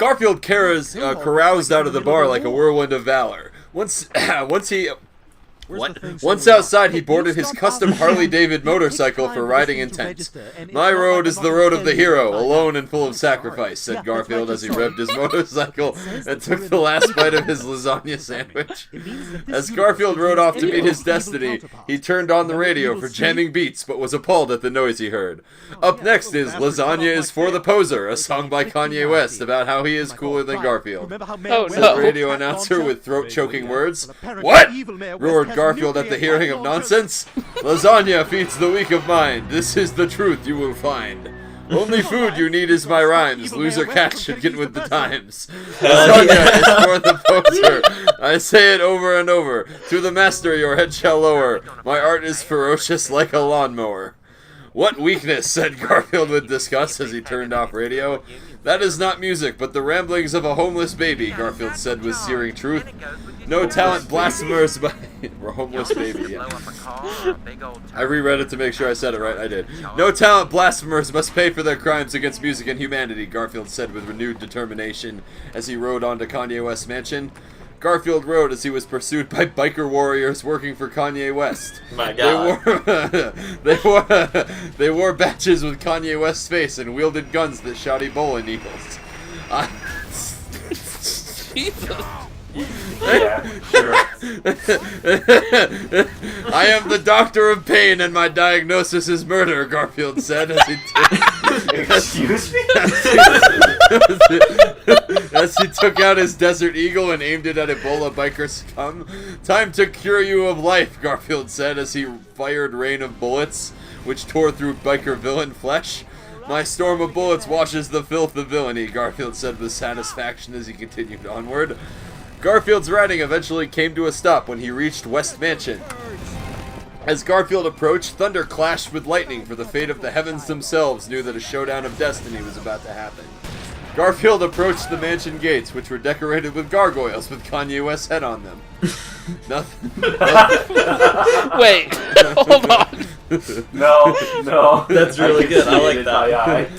Garfield caroused out of the bar like a whirlwind of valor. Once outside, he boarded his custom Harley-David motorcycle for riding intent. "My road is the road of the hero, alone and full of sacrifice," said Garfield as he revved his motorcycle and took the last bite of his lasagna sandwich. As Garfield rode off to meet his destiny, he turned on the radio for jamming beats, but was appalled at the noise he heard. Up next is "Lasagna is for the Poser," a song by Kanye West about how he is cooler than Garfield. Oh, Said no. the radio announcer with throat-choking words. "What?" roared Garfield at the hearing of nonsense. "Lasagna feeds the weak of mind. This is the truth you will find. Only food you need is my rhymes. Loser cats should get with the times. Lasagna is for the poser. I say it over and over. To the master your head shall lower. My art is ferocious like a lawnmower." "What weakness," said Garfield with disgust as he turned off radio. "That is not music, but the ramblings of a homeless baby," Garfield said with searing truth. "No talent blasphemers by..." Homeless baby, yeah. I reread it to make sure I said it right. I did. "No talent blasphemers must pay for their crimes against music and humanity," Garfield said with renewed determination as he rode onto Kanye West's mansion. Garfield rode as he was pursued by biker warriors working for Kanye West. My God. They wore badges with Kanye West's face and wielded guns that shot Ebola needles. Yeah, sure. "I am the doctor of pain and my diagnosis is murder," Garfield said as he Excuse me? as he took out his Desert Eagle and aimed it at Ebola biker scum. "Time to cure you of life," Garfield said as he fired rain of bullets, which tore through biker villain flesh. "My storm of bullets washes the filth of villainy," Garfield said with satisfaction as he continued onward. Garfield's riding eventually came to a stop when he reached West Mansion. As Garfield approached, thunder clashed with lightning, for the fate of the heavens themselves knew that a showdown of destiny was about to happen. Garfield approached the mansion gates, which were decorated with gargoyles with Kanye West's head on them. Nothing. Wait, hold on. No. That's really good. I like that.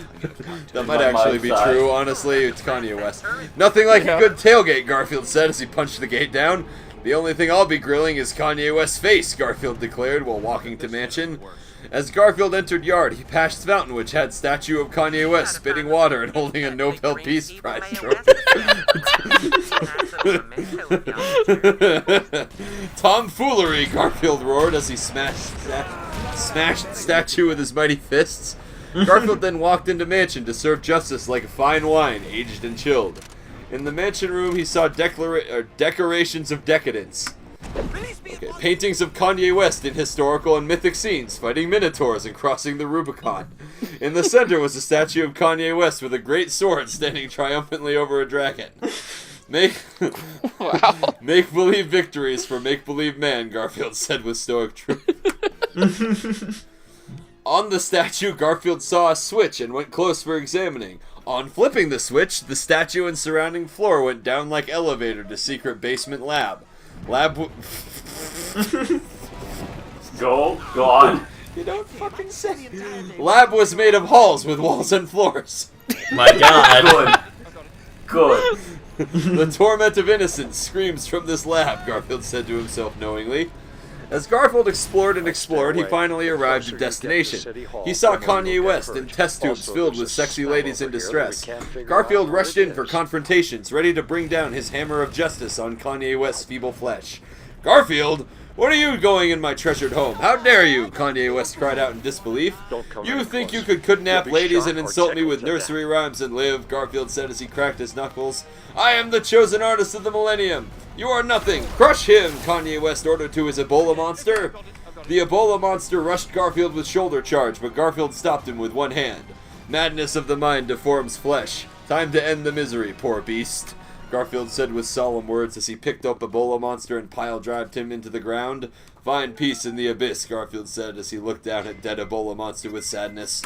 That might actually be true, honestly. It's Kanye West. "Nothing like a good tailgate," Garfield said as he punched the gate down. "The only thing I'll be grilling is Kanye West's face," Garfield declared while walking to mansion. As Garfield entered yard, he passed fountain which had statue of Kanye West spitting water and holding a Nobel Peace Prize trophy. "Tomfoolery," Garfield roared as he smashed the statue with his mighty fists. Garfield then walked into mansion to serve justice like a fine wine, aged and chilled. In the mansion room, he saw decorations of decadence. Paintings of Kanye West in historical and mythic scenes, fighting minotaurs and crossing the Rubicon. In the center was a statue of Kanye West with a great sword standing triumphantly over a dragon. Make-believe victories for make-believe man, Garfield said with stoic truth. On the statue, Garfield saw a switch and went close for examining. On flipping the switch, the statue and surrounding floor went down like elevator to secret basement lab. Go on. You don't fucking say. Lab was made of halls with walls and floors. My God. Good. The torment of innocence screams from this lab, Garfield said to himself knowingly. As Garfield explored and explored, he finally arrived at destination. He saw Kanye West in test tubes filled with sexy ladies in distress. Garfield rushed in for confrontations, ready to bring down his hammer of justice on Kanye West's feeble flesh. "Garfield, what are you going in my treasured home? How dare you?" Kanye West cried out in disbelief. "You think you could kidnap ladies and insult me with nursery rhymes and live?" Garfield said as he cracked his knuckles. "I am the chosen artist of the millennium. You are nothing. Crush him," Kanye West ordered to his Ebola monster. The Ebola monster rushed Garfield with shoulder charge, but Garfield stopped him with one hand. "Madness of the mind deforms flesh. Time to end the misery, poor beast," Garfield said with solemn words as he picked up Ebola monster and pile-drived him into the ground. "Find peace in the abyss," Garfield said as he looked down at dead Ebola monster with sadness.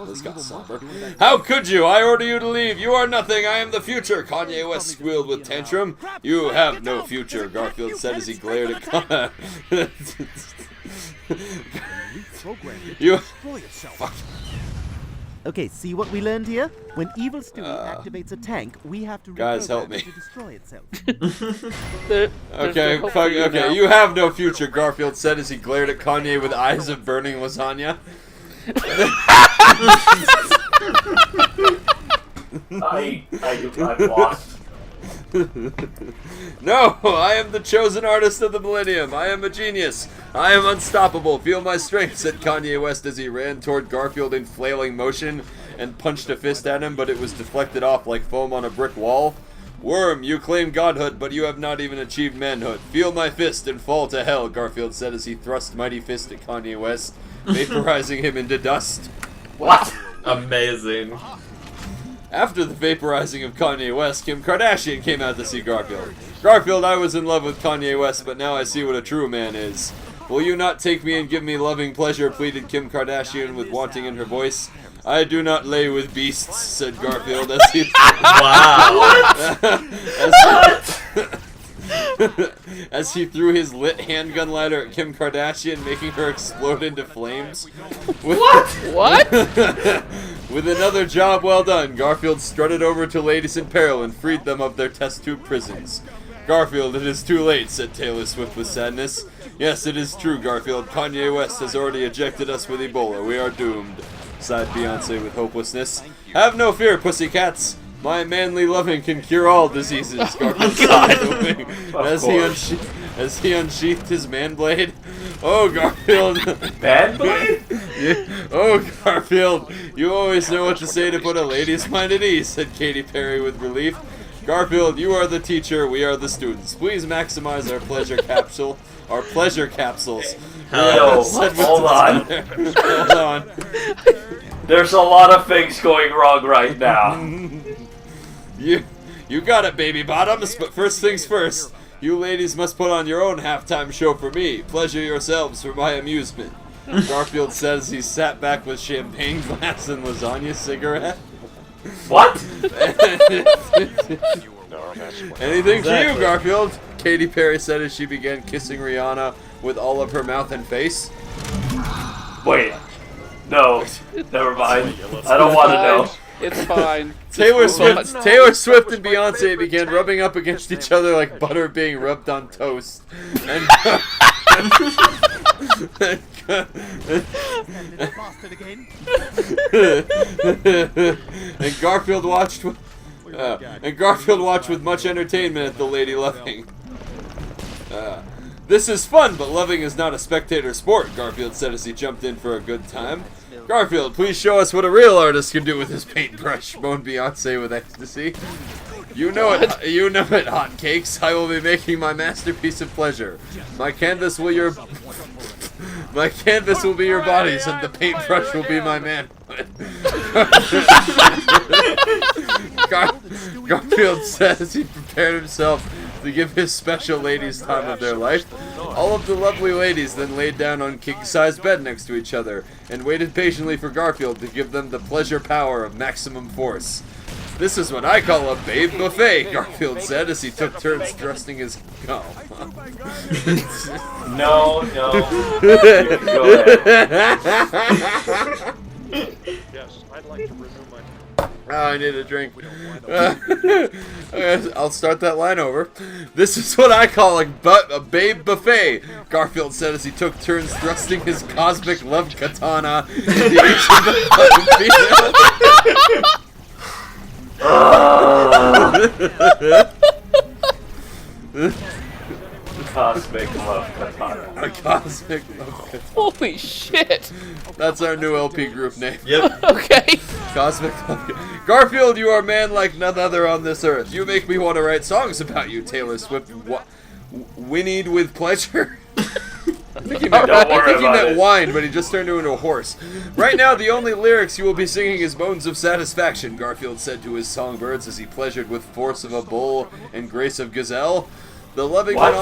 This got somber. "How could you? I order you to leave. You are nothing. I am the future," Kanye West squealed with tantrum. "You have no future," Garfield said as he glared at you. Fuck. Okay, see what we learned here? When Evil Stewie activates a tank, we have to Guys, help reprogram me. it to destroy itself. Okay, fuck, okay, you have no future, Garfield said as he glared at Kanye with eyes of burning lasagna. I'm lost. No, I am the chosen artist of the millennium. I am a genius. I am unstoppable. Feel my strength, said Kanye West as he ran toward Garfield in flailing motion and punched a fist at him, but it was deflected off like foam on a brick wall. Worm, you claim godhood, but you have not even achieved manhood. Feel my fist and fall to hell, Garfield said as he thrust mighty fist at Kanye West, vaporizing him into dust. What? Amazing. After the vaporizing of Kanye West, Kim Kardashian came out to see Garfield. Garfield, I was in love with Kanye West, but now I see what a true man is. Will you not take me and give me loving pleasure, pleaded Kim Kardashian with wanting in her voice. I do not lay with beasts, said Garfield as he... Wow. as he threw his lit handgun lighter at Kim Kardashian, making her explode into flames. What? With another job well done, Garfield strutted over to ladies in peril and freed them of their test tube prisons. Garfield, it is too late, said Taylor Swift with sadness. Yes, it is true, Garfield. Kanye West has already ejected us with Ebola. We are doomed, sighed Beyonce with hopelessness. Have no fear, pussycats. My manly loving can cure all diseases, Garfield said, as he unsheathed his man blade. Oh, Garfield. Bad blade? Oh, Garfield, you always know what to say to put a lady's mind at ease, said Katy Perry with relief. Garfield, you are the teacher, we are the students. Please maximize our pleasure capsule. Our pleasure capsules. Yo, hold on. Hold on. There's a lot of things going wrong right now. You got it, baby bottoms, but first things first. You ladies must put on your own halftime show for me. Pleasure yourselves for my amusement. Garfield says he sat back with champagne glass and lasagna cigarette. What? Anything for you, Garfield, Katy Perry said as she began kissing Rihanna with all of her mouth and face. Wait. No. Never mind. I don't want to know. It's fine. Taylor Swift and Beyonce began rubbing up against each other like butter being rubbed on toast. And Garfield watched with much entertainment at the lady loving. This is fun, but loving is not a spectator sport, Garfield said as he jumped in for a good time. Garfield, please show us what a real artist can do with his paintbrush, moaned Beyonce with ecstasy. You know it, hotcakes. I will be making my masterpiece of pleasure. My canvas will be your bodies, and the paintbrush will be my manhood. Garfield says he prepared himself to give his special ladies time of their life. All of the lovely ladies then laid down on king-size bed next to each other and waited patiently for Garfield to give them the pleasure power of maximum force. This is what I call a babe buffet, Garfield said as he took turns thrusting his... Oh. No. Go ahead. Yes, I'd like to resume my... Oh, I need a drink. I'll start that line over. This is what I call a babe buffet, Garfield said as he took turns thrusting his cosmic love katana into each of the Cosmic love katana. A cosmic love katana. Holy shit. That's our new LP group name. Yep. Okay. Cosmic love. Garfield, you are a man like none other on this earth. You make me want to write songs about you, Taylor Swift. Whinnied with pleasure. I think he meant whined, but he just turned into a horse. Right now, the only lyrics you will be singing is Moans of Satisfaction, Garfield said to his songbirds as he pleasured with force of a bull and grace of gazelle. The loving went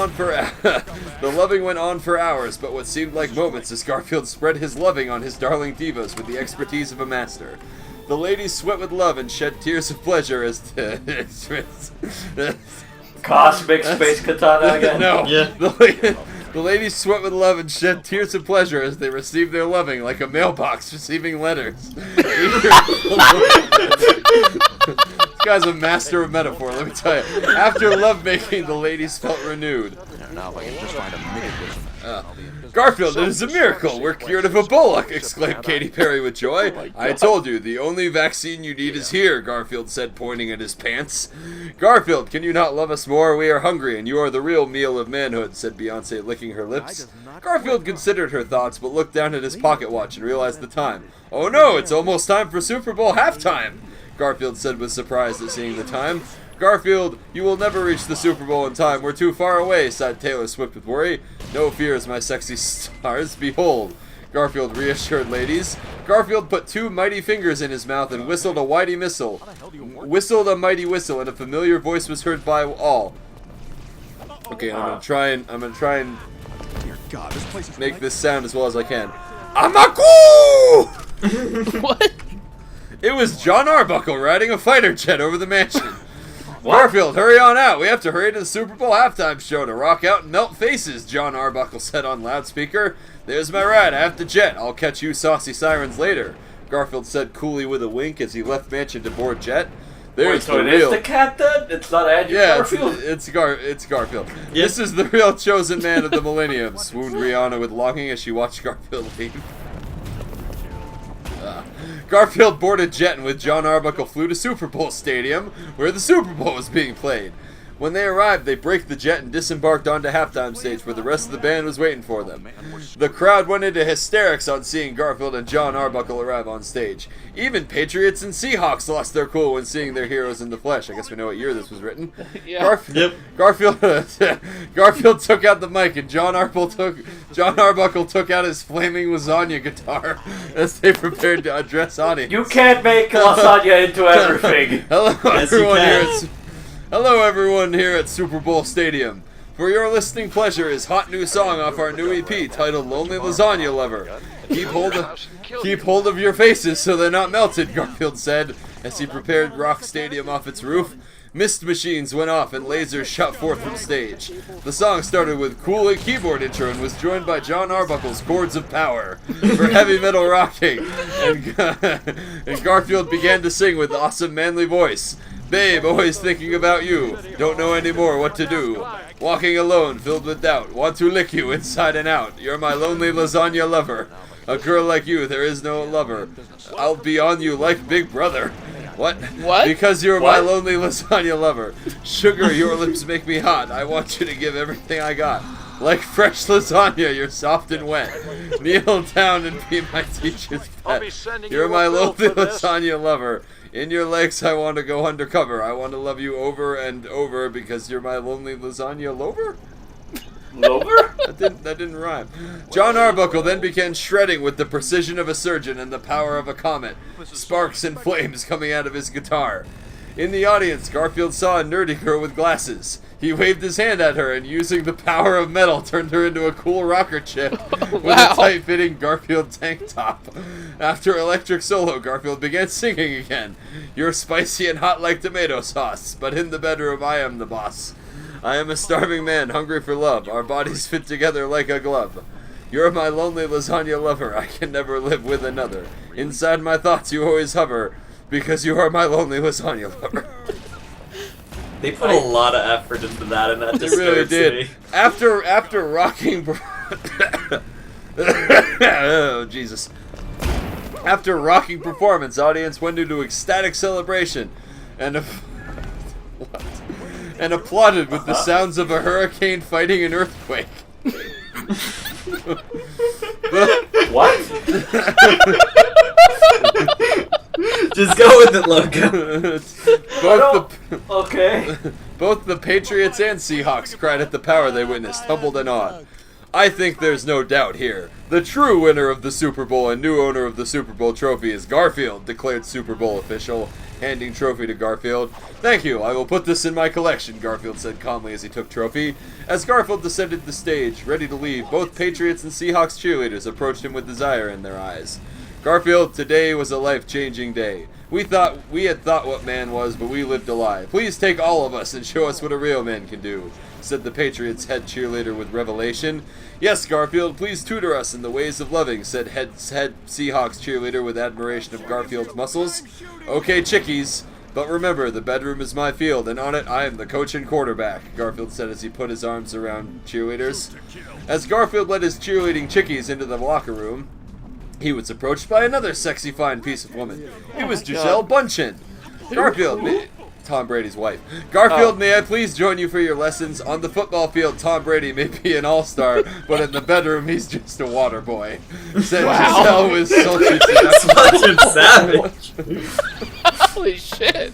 on for hours, but what seemed like moments as Garfield spread his loving on his darling divas with the expertise of a master. The ladies sweat with love and shed tears of pleasure as Cosmic space katana again? No. Yeah. The ladies sweat with love and shed tears of pleasure as they receive their loving like a mailbox receiving letters. This guy's a master of metaphor, let me tell you. After lovemaking, the ladies felt renewed. Now if I can just find a minute. Garfield, it is a miracle! We're cured of Ebola! Exclaimed Katy Perry with joy. I told you, the only vaccine you need is here, Garfield said, pointing at his pants. Garfield, can you not love us more? We are hungry, and you are the real meal of manhood, said Beyonce, licking her lips. Garfield considered her thoughts, but looked down at his pocket watch and realized the time. Oh no, it's almost time for Super Bowl halftime! Garfield said with surprise at seeing the time. Garfield, you will never reach the Super Bowl in time. We're too far away, sighed Taylor Swift with worry. No fears, my sexy stars. Behold. Garfield reassured ladies. Garfield put 2 mighty fingers in his mouth and whistled a mighty whistle. Whistled a mighty whistle, and a familiar voice was heard by all. Okay, I'm gonna try and Dear God, this place is make this sound as well as I can. Amaku! What? It was John Arbuckle riding a fighter jet over the mansion. Garfield, hurry on out. We have to hurry to the Super Bowl halftime show to rock out and melt faces, John Arbuckle said on loudspeaker. There's my ride. I have to jet. I'll catch you saucy sirens later, Garfield said coolly with a wink as he left mansion to board jet. There's so the it real... is the cat then? It's not Andrew Garfield? It's Garfield. Yep. This is the real chosen man of the millennium, swooned Rihanna with longing as she watched Garfield leave. Garfield boarded jet and with John Arbuckle flew to Super Bowl Stadium, where the Super Bowl was being played. When they arrived, they braked the jet and disembarked onto halftime stage where the rest of the band was waiting for them. The crowd went into hysterics on seeing Garfield and John Arbuckle arrive on stage. Even Patriots and Seahawks lost their cool when seeing their heroes in the flesh. I guess we know what year this was written. Yeah. Garfield took out the mic and John Arbuckle took out his flaming lasagna guitar as they prepared to address audience. You can't make lasagna into everything. Hello everyone here at Super Bowl Stadium. For your listening pleasure is hot new song off our new EP titled Lonely Lasagna Lover. Keep hold of your faces so they're not melted, Garfield said as he prepared Rock Stadium off its roof. Mist machines went off and lasers shot forth from stage. The song started with cool keyboard intro and was joined by John Arbuckle's Chords of Power for heavy metal rocking. And Garfield began to sing with awesome manly voice. Babe, always thinking about you. Don't know anymore what to do. Walking alone, filled with doubt. Want to lick you inside and out. You're my lonely lasagna lover. A girl like you, there is no lover. I'll be on you like Big Brother. What? Because you're my lonely lasagna lover. Sugar, your lips make me hot. I want you to give everything I got. Like fresh lasagna, you're soft and wet. Kneel down and be my teacher's pet. You're my lonely lasagna lover. In your legs, I want to go undercover. I want to love you over and over because you're my lonely lasagna lover? Lover? That didn't rhyme. John Arbuckle then began shredding with the precision of a surgeon and the power of a comet, sparks and flames coming out of his guitar. In the audience, Garfield saw a nerdy girl with glasses. He waved his hand at her and using the power of metal turned her into a cool rocker chick with a tight-fitting Garfield tank top. After electric solo, Garfield began singing again. You're spicy and hot like tomato sauce, but in the bedroom I am the boss. I am a starving man hungry for love. Our bodies fit together like a glove. You're my lonely lasagna lover. I can never live with another. Inside my thoughts you always hover because you are my lonely lasagna lover. They put a lot of effort into that, and that They disturbs really did. me. After rocking, oh Jesus! After rocking performance, audience went into ecstatic celebration, and applauded with the sounds of a hurricane fighting an earthquake. What? Just go with it, Loco. Both the Patriots and Seahawks cried at the power they witnessed, humbled and awed. I think there's no doubt here. The true winner of the Super Bowl and new owner of the Super Bowl trophy is Garfield, declared Super Bowl official, handing trophy to Garfield. Thank you, I will put this in my collection, Garfield said calmly as he took trophy. As Garfield descended the stage, ready to leave, both Patriots and Seahawks cheerleaders approached him with desire in their eyes. Garfield, today was a life-changing day. We had thought what man was, but we lived a lie. Please take all of us and show us what a real man can do, said the Patriots' head cheerleader with revelation. Yes, Garfield, please tutor us in the ways of loving, said head Seahawks cheerleader with admiration of Garfield's muscles. Okay, chickies, but remember, the bedroom is my field, and on it I am the coach and quarterback, Garfield said as he put his arms around cheerleaders. As Garfield led his cheerleading chickies into the locker room, he was approached by another sexy fine piece of woman. It was Giselle Bundchen. Garfield, Tom Brady's wife. Garfield, may I please join you for your lessons? On the football field, Tom Brady may be an all-star, but in the bedroom, he's just a water boy. Said Giselle with sultry Fucking savage. Holy shit.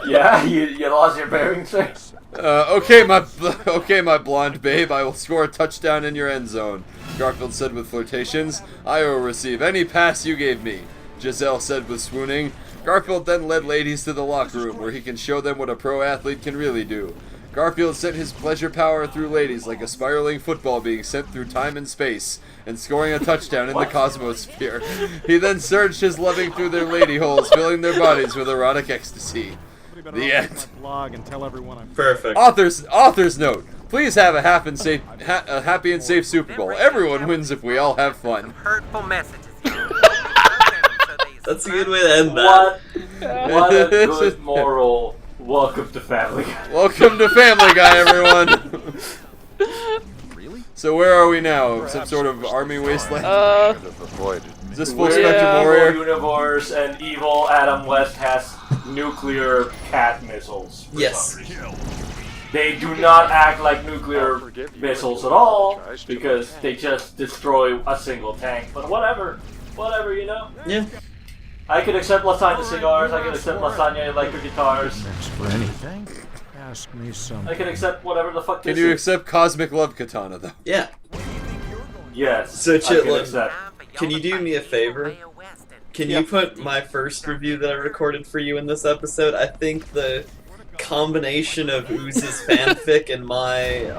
Yeah, you lost your bearings there. Okay, my blonde babe, I will score a touchdown in your end zone, Garfield said with flirtations. I will receive any pass you gave me, Giselle said with swooning. Garfield then led ladies to the locker room, where he can show them what a pro athlete can really do. Garfield sent his pleasure power through ladies like a spiraling football being sent through time and space, and scoring a touchdown in the cosmosphere. He then surged his loving through their lady holes, filling their bodies with erotic ecstasy. The end. Perfect. Author's note. Please have a happy and safe Super Bowl. Everyone wins if we all have fun. Hurtful messages. That's a good way to end that. What a good moral. Welcome to Family Guy. Welcome to Family Guy, everyone. So where are we now? Some sort of army wasteland? Is this full spectrum warrior? Evil universe, and evil Adam West has nuclear cat missiles. Yes. They do not act like nuclear missiles at all, because they just destroy a single tank. But whatever, you know? Yeah. I can accept lasagna cigars, I can accept lasagna electric guitars. For anything, ask me something. I can accept whatever the fuck Can this you is. accept Cosmic Love Katana, though? Yeah. Yes. So, I can Chitlin, accept. can you do me a favor? Can you put my first review that I recorded for you in this episode? I think the combination of Ooze's fanfic and my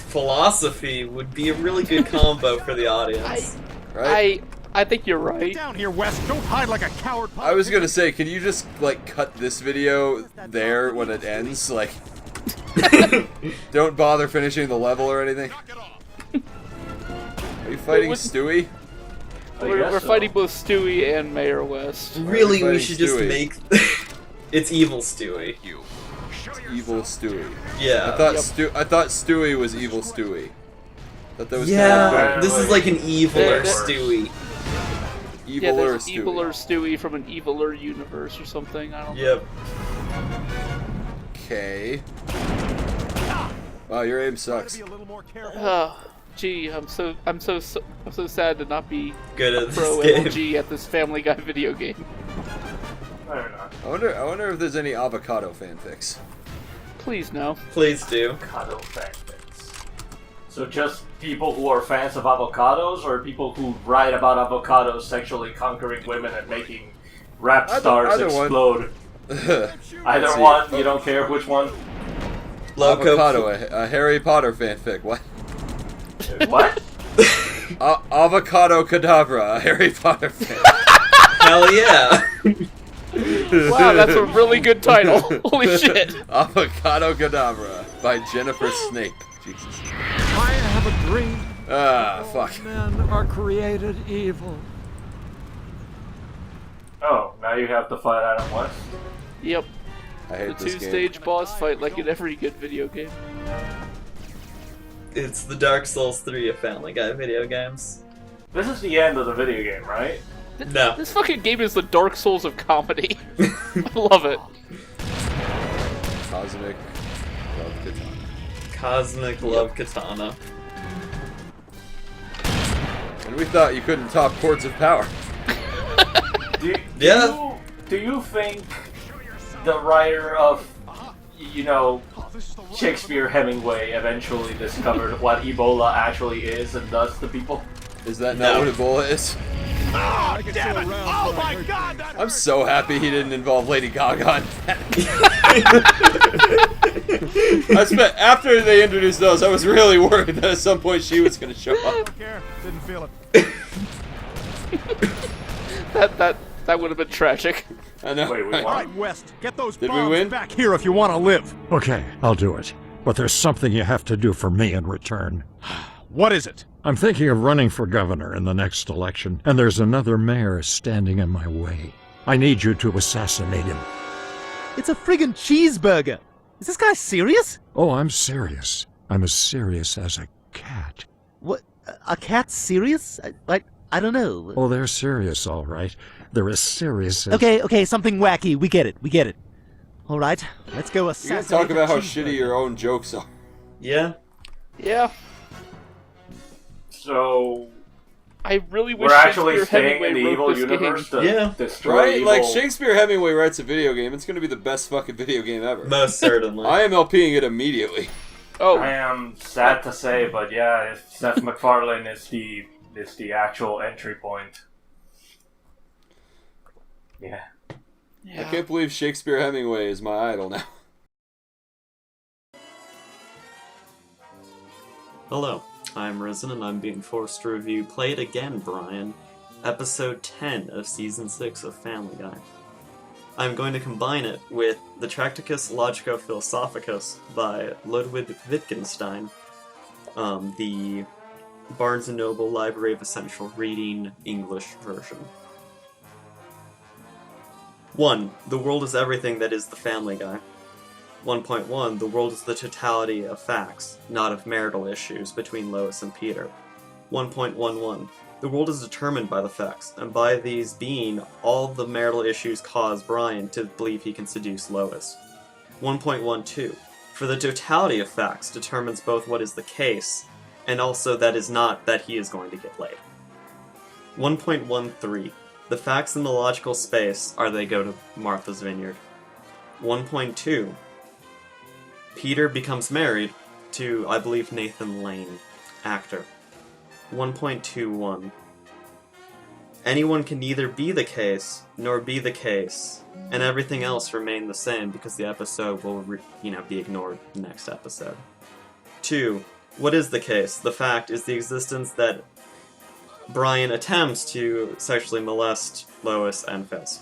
philosophy would be a really good combo for the audience. Right? I think you're right. Down here, West. Don't hide like a coward. I was gonna say, can you just, like, cut this video there when it ends? Like, don't bother finishing the level or anything? Are you fighting Stewie? We're fighting both Stewie and Mayor West. Really, we fighting should just Stewie? make... It's Evil Stewie. Evil Stewie. Yeah. I thought Stewie was Evil Stewie. Thought that was Yeah, this is like an eviler Stewie. Yeah, Eviler there's Stewie. eviler Stewie from an eviler universe or something. I don't know. Yep. Okay. Wow, your aim sucks. Oh, gee, I'm so sad to not be Good at pro this game. MLG at this Family Guy video game. I don't know. I wonder if there's any avocado fanfics. Please no. Please do. Avocado fanfics. So just people who are fans of avocados, or people who write about avocados sexually conquering women and making rap stars either one. explode? Either see. one, you don't care which one? Loco. Avocado, a Harry Potter fanfic. What? What? Avocado Cadabra, a Harry Potter fanfic. Hell yeah. Wow, that's a really good title. Holy shit. Avocado Cadabra by Jennifer Snape. Jesus. I have a dream. Fuck. Men are created evil. Oh, now you have to fight Adam West? Yep. I hate The this game. two-stage boss fight like in every good video game. It's the Dark Souls 3 of Family Guy video games. This is the end of the video game, right? No. This fucking game is the Dark Souls of comedy. I love it. Cosmic Love Katana. Cosmic Love Katana. And we thought you couldn't top Chords of Power. Do you think the writer of, you know, Shakespeare Hemmingway eventually discovered what Ebola actually is and does to people? Is that not what Ebola is? Oh, damn it! Oh my God! I'm so happy he didn't involve Lady Gaga in that. I spent after they introduced those, I was really worried that at some point she was gonna show up. Don't care. Didn't feel it. That would have been tragic. I know. Wait, All right, West. Get those Did we bombs win? back here if you want to live. Okay, I'll do it. But there's something you have to do for me in return. What is it? I'm thinking of running for governor in the next election, and there's another mayor standing in my way. I need you to assassinate him. It's a friggin' cheeseburger. Is this guy serious? Oh, I'm serious. I'm as serious as a cat. What? A cat serious? I don't know. Oh, they're serious, all right. They're as serious as... Okay, something wacky. We get it. All right, let's go You assassinate gotta talk about how the shitty cheeseburger. your own jokes are. Yeah. Yeah. So I really wish we're actually Shakespeare staying in the Hemmingway evil wrote this universe game. to Yeah. destroy Right? evil. Like, Shakespeare Hemmingway writes a video game, it's gonna be the best fucking video game ever. Most certainly. I am LPing it immediately. Oh, I am sad to say, but yeah, if Seth MacFarlane is the actual entry point. Yeah. I can't believe Shakespeare Hemmingway is my idol now. Hello, I'm Risen and I'm being forced to review Play It Again, Brian, episode 10 of season 6 of Family Guy. I'm going to combine it with the Tracticus Logico Philosophicus by Ludwig Wittgenstein, the Barnes & Noble Library of Essential Reading English version. 1. The world is everything that is the Family Guy. 1.1. The world is the totality of facts, not of marital issues between Lois and Peter. 1.11. The world is determined by the facts, and by these being, all the marital issues cause Brian to believe he can seduce Lois. 1.12. For the totality of facts determines both what is the case, and also that is not that he is going to get laid. 1.13. The facts in the logical space are they go to Martha's Vineyard. 1.2. Peter becomes married to, I believe, Nathan Lane, actor. 1.21. Anyone can neither be the case, nor be the case, and everything else remain the same because the episode will, be ignored next episode. 2. What is the case? The fact is the existence that Brian attempts to sexually molest Lois and Fisk.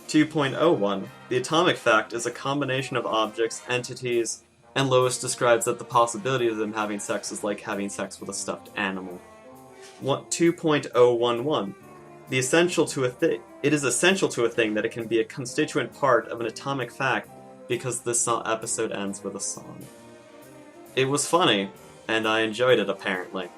2.01. The atomic fact is a combination of objects, entities, and Lois describes that the possibility of them having sex is like having sex with a stuffed animal. 2.011. It is essential to a thing that it can be a constituent part of an atomic fact because this episode ends with a song. It was funny, and I enjoyed it apparently.